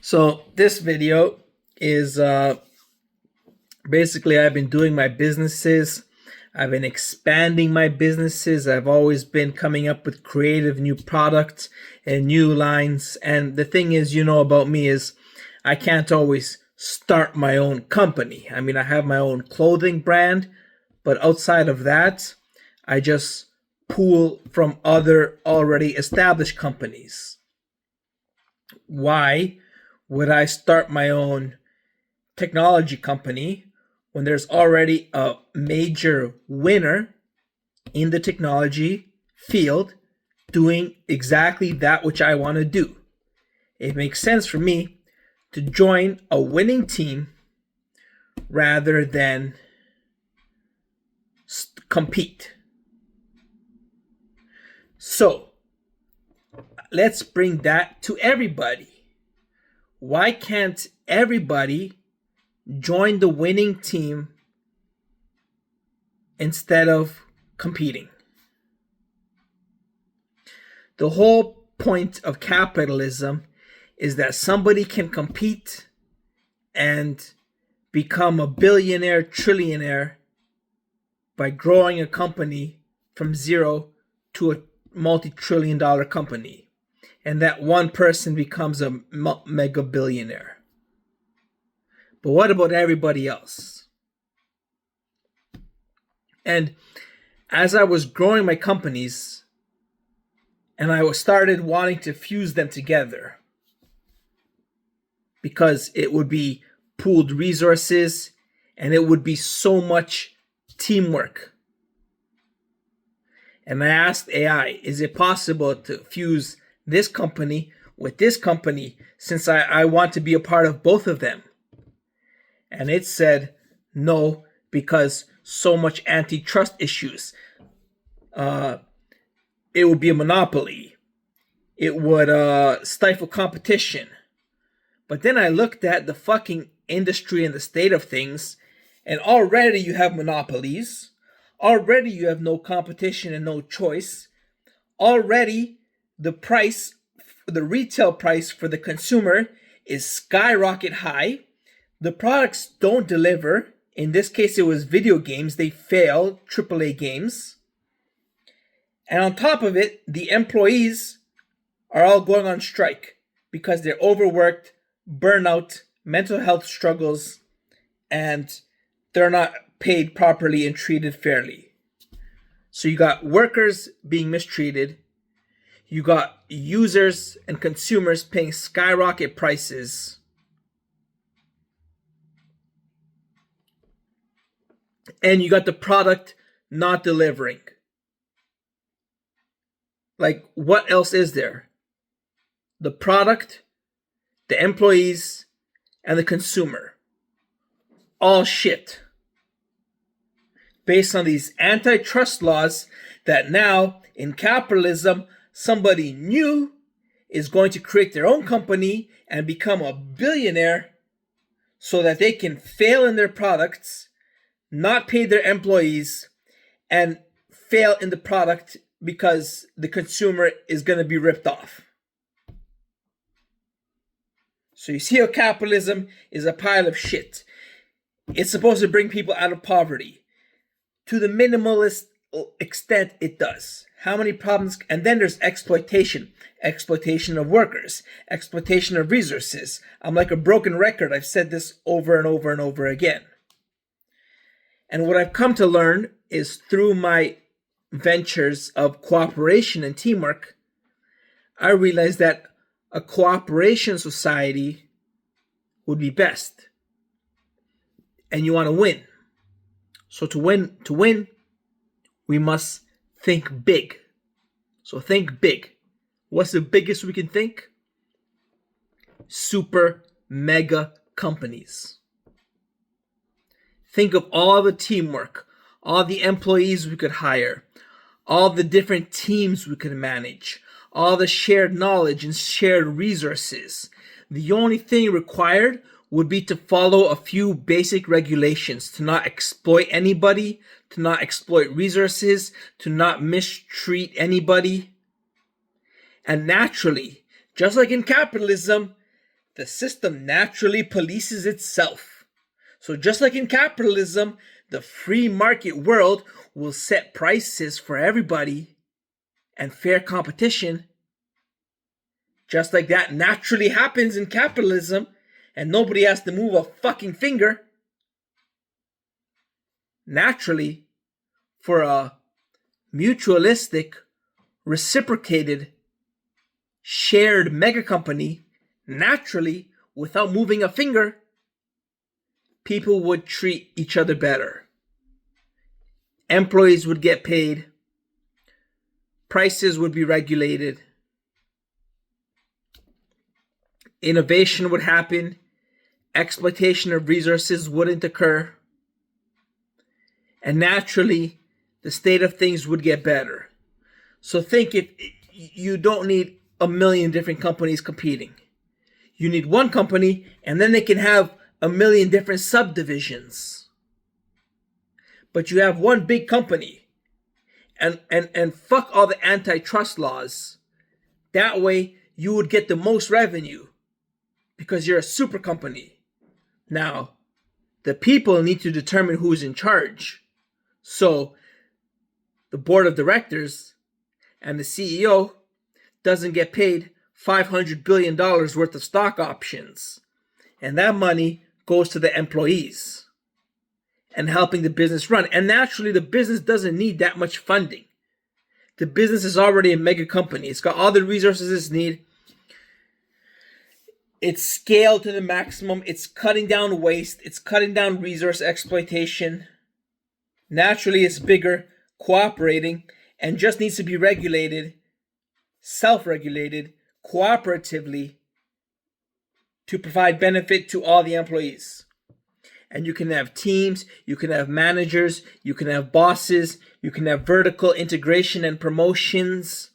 So this video is basically I've been doing my businesses. I've been expanding my businesses. I've always been coming up with creative new products and new lines. And the thing is, about me is I can't always start my own company. I mean, I have my own clothing brand, but outside of that, I just pull from other already established companies. Why would I start my own technology company when there's already a major winner in the technology field doing exactly that which I want to do? It makes sense for me to join a winning team rather than compete. So let's bring that to everybody. Why can't everybody join the winning team instead of competing? The whole point of capitalism is that somebody can compete and become a billionaire, trillionaire by growing a company from zero to a multi-trillion-dollar company. And that one person becomes a mega billionaire. But what about everybody else? And as I was growing my companies and I started wanting to fuse them together because it would be pooled resources and it would be so much teamwork. And I asked AI, is it possible to fuse this company with this company since I want to be a part of both of them? And it said no, because so much antitrust issues. It would be a monopoly. It would stifle competition. But then I looked at the fucking industry and the state of things, and already you have monopolies. Already you have no competition and no choice. Already the retail price for the consumer is skyrocket high. The products don't deliver. In this case, it was video games. They fail, AAA games. And on top of it, the employees are all going on strike because they're overworked, burnout, mental health struggles, and they're not paid properly and treated fairly. So you got workers being mistreated. You got users and consumers paying skyrocket prices. And you got the product not delivering. Like, what else is there? The product, the employees, and the consumer. All shit. Based on these antitrust laws that now, in capitalism, somebody new is going to create their own company and become a billionaire so that they can fail in their products, not pay their employees, and fail in the product because the consumer is going to be ripped off. So you see how capitalism is a pile of shit. It's supposed to bring people out of poverty. To the minimalist extent, it does. How many problems? And then there's exploitation. Exploitation of workers. Exploitation of resources. I'm like a broken record. I've said this over and over and over again. And what I've come to learn is through my ventures of cooperation and teamwork, I realized that a cooperation society would be best. And you want to win. So to win, we must think big. So think big. What's the biggest we can think? Super mega companies. Think of all the teamwork, all the employees we could hire, all the different teams we could manage, all the shared knowledge and shared resources. The only thing required would be to follow a few basic regulations, to not exploit anybody, to not exploit resources, to not mistreat anybody. And naturally, just like in capitalism, the system naturally polices itself. So just like in capitalism, the free market world will set prices for everybody and fair competition. Just like that naturally happens in capitalism, and nobody has to move a fucking finger. Naturally, for a mutualistic, reciprocated, shared mega company, naturally, without moving a finger, people would treat each other better. Employees would get paid. Prices would be regulated. Innovation would happen. Exploitation of resources wouldn't occur. And naturally, the state of things would get better. So think, if you don't need a million different companies competing. You need one company, and then they can have a million different subdivisions. But you have one big company, and fuck all the antitrust laws. That way, you would get the most revenue because you're a super company. Now, the people need to determine who's in charge. So, the board of directors and the CEO doesn't get paid $500 billion worth of stock options. And that money goes to the employees and helping the business run. And naturally, the business doesn't need that much funding. The business is already a mega company. It's got all the resources it needs. It's scaled to the maximum. It's cutting down waste. It's cutting down resource exploitation. Naturally, it's bigger, cooperating, and just needs to be regulated, self-regulated, cooperatively to provide benefit to all the employees. And you can have teams, you can have managers, you can have bosses, you can have vertical integration and promotions,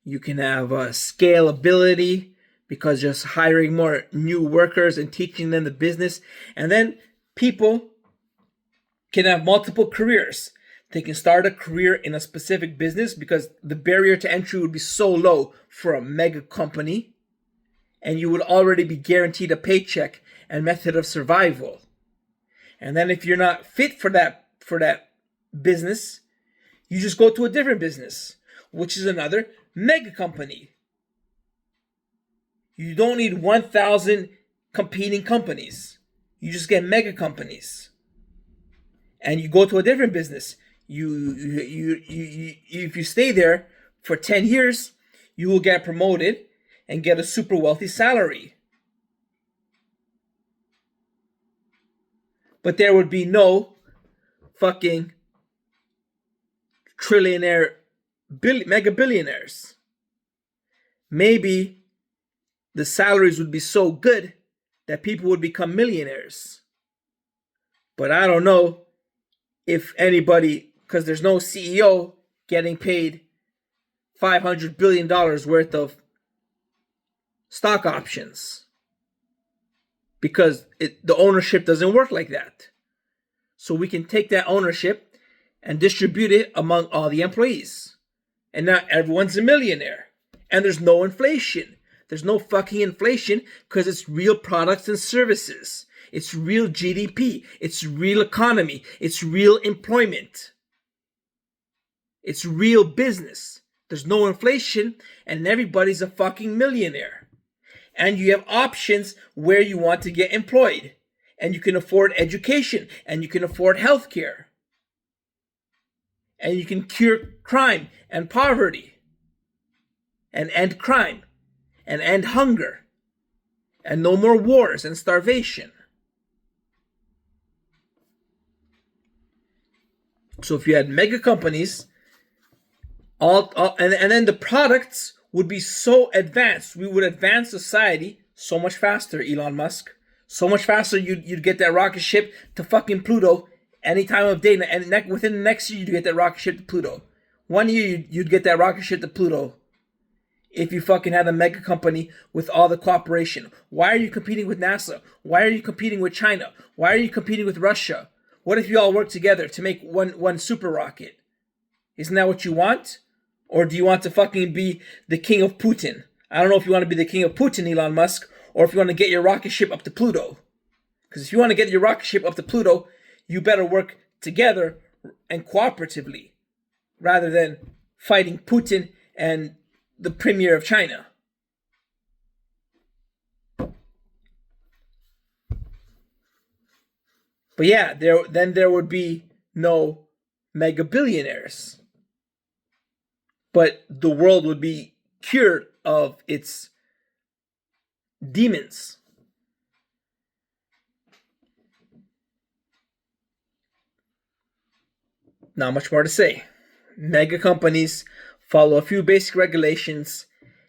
you can have scalability because just hiring more new workers and teaching them the business. And then people can have multiple careers. They can start a career in a specific business because the barrier to entry would be so low for a mega company, and you would already be guaranteed a paycheck and method of survival. And then if you're not fit for that business, you just go to a different business, which is another mega company. You don't need 1,000 competing companies. You just get mega companies. And you go to a different business. If you stay there for 10 years, you will get promoted and get a super wealthy salary. But there would be no fucking trillionaire, mega billionaires. Maybe the salaries would be so good that people would become millionaires. But I don't know if anybody, because there's no CEO getting paid $500 billion worth of stock options. Because the ownership doesn't work like that. So we can take that ownership and distribute it among all the employees. And not everyone's a millionaire. And there's no inflation. There's no fucking inflation because it's real products and services. It's real GDP. It's real economy. It's real employment. It's real business. There's no inflation and everybody's a fucking millionaire. And you have options where you want to get employed. And you can afford education. And you can afford healthcare. And you can cure crime and poverty. And end crime. And end hunger. And no more wars and starvation. So if you had mega companies, and then the products would be so advanced. We would advance society so much faster, Elon Musk. So much faster you'd get that rocket ship to fucking Pluto any time of day. And within the next year, you'd get that rocket ship to Pluto. 1 year, you'd get that rocket ship to Pluto. If you fucking had a mega company with all the cooperation. Why are you competing with NASA? Why are you competing with China? Why are you competing with Russia? What if you all work together to make one super rocket? Isn't that what you want? Or do you want to fucking be the king of Putin? I don't know if you want to be the king of Putin, Elon Musk, or if you want to get your rocket ship up to Pluto. Because if you want to get your rocket ship up to Pluto, you better work together and cooperatively rather than fighting Putin and the premier of China. But yeah, there would be no mega billionaires. But the world would be cured of its demons. Not much more to say. Mega companies follow a few basic regulations.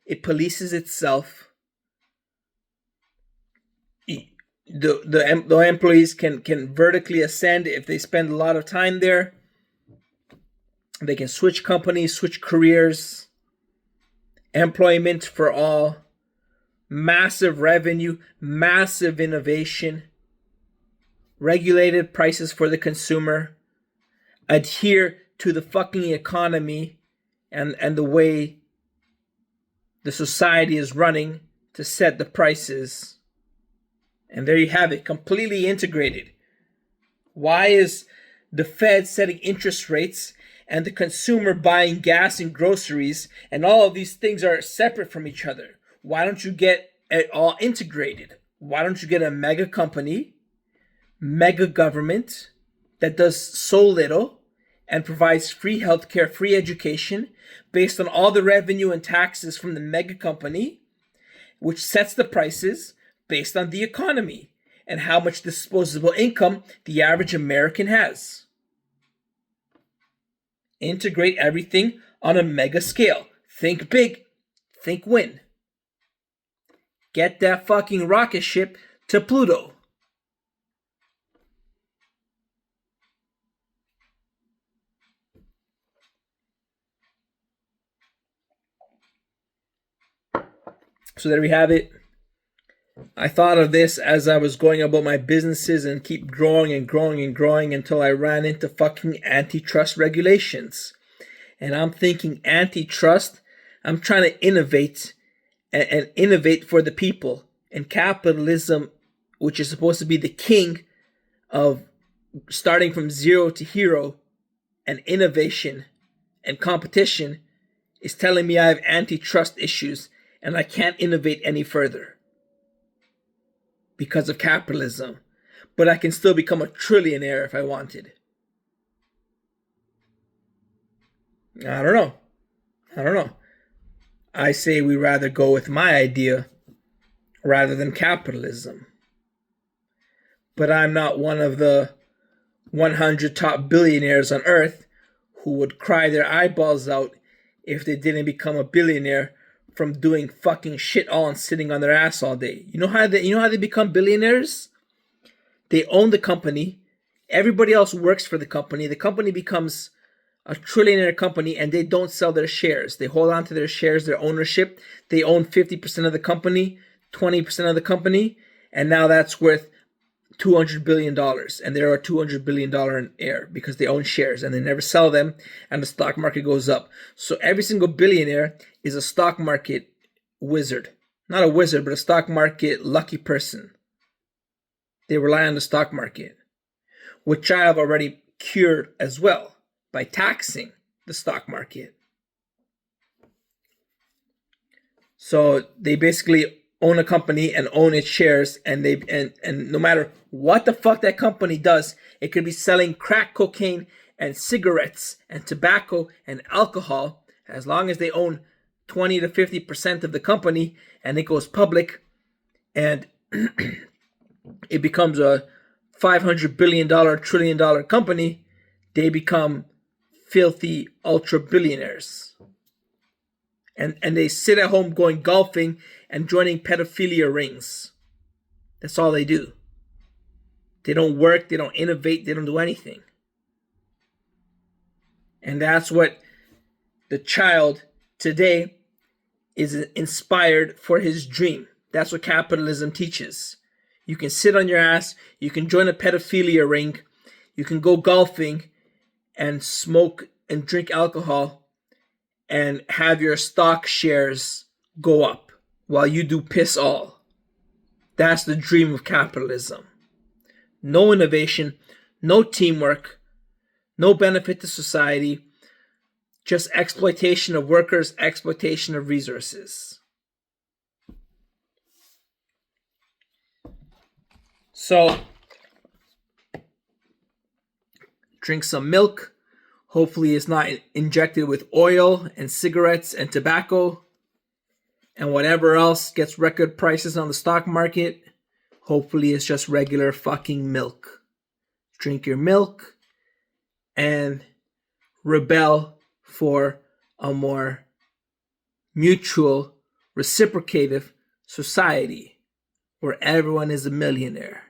It polices itself. The employees can vertically ascend if they spend a lot of time there. They can switch companies, switch careers. Employment for all. Massive revenue, massive innovation. Regulated prices for the consumer. Adhere to the fucking economy and the way the society is running to set the prices. And there you have it, completely integrated. Why is the Fed setting interest rates and the consumer buying gas and groceries, and all of these things are separate from each other? Why don't you get it all integrated? Why don't you get a mega company, mega government that does so little and provides free healthcare, free education based on all the revenue and taxes from the mega company, which sets the prices based on the economy and how much disposable income the average American has. Integrate everything on a mega scale. Think big, think win. Get that fucking rocket ship to Pluto. So there we have it. I thought of this as I was going about my businesses and keep growing and growing and growing until I ran into fucking antitrust regulations. And I'm thinking antitrust, I'm trying to innovate and innovate for the people. And capitalism, which is supposed to be the king of starting from zero to hero and innovation and competition, is telling me I have antitrust issues and I can't innovate any further because of capitalism. But I can still become a trillionaire if I wanted. I don't know. I say we rather go with my idea rather than capitalism. But I'm not one of the 100 top billionaires on earth who would cry their eyeballs out if they didn't become a billionaire from doing fucking shit all and sitting on their ass all day. You know how they become billionaires? They own the company. Everybody else works for the company. The company becomes a trillionaire company and they don't sell their shares. They hold on to their shares, their ownership. They own 50% of the company, 20% of the company, and now that's worth $200 billion. And they're a $200 billion heir because they own shares and they never sell them and the stock market goes up. So every single billionaire is a stock market wizard. Not a wizard, but a stock market lucky person. They rely on the stock market, which I have already cured as well by taxing the stock market. So they basically own a company and own its shares, and no matter what the fuck that company does, it could be selling crack cocaine and cigarettes and tobacco and alcohol, as long as they own 20 to 50% of the company and it goes public and it becomes a $500 billion, trillion dollar company, they become filthy ultra billionaires. And they sit at home going golfing and joining pedophilia rings. That's all they do. They don't work, they don't innovate, they don't do anything. And that's what the child today is inspired for his dream. That's what capitalism teaches. You can sit on your ass, you can join a pedophilia ring, you can go golfing and smoke and drink alcohol and have your stock shares go up while you do piss all. That's the dream of capitalism. No innovation, no teamwork, no benefit to society, just exploitation of workers, exploitation of resources. So, drink some milk. Hopefully, it's not injected with oil and cigarettes and tobacco and whatever else gets record prices on the stock market. Hopefully, it's just regular fucking milk. Drink your milk and rebel for a more mutual, reciprocative society where everyone is a millionaire.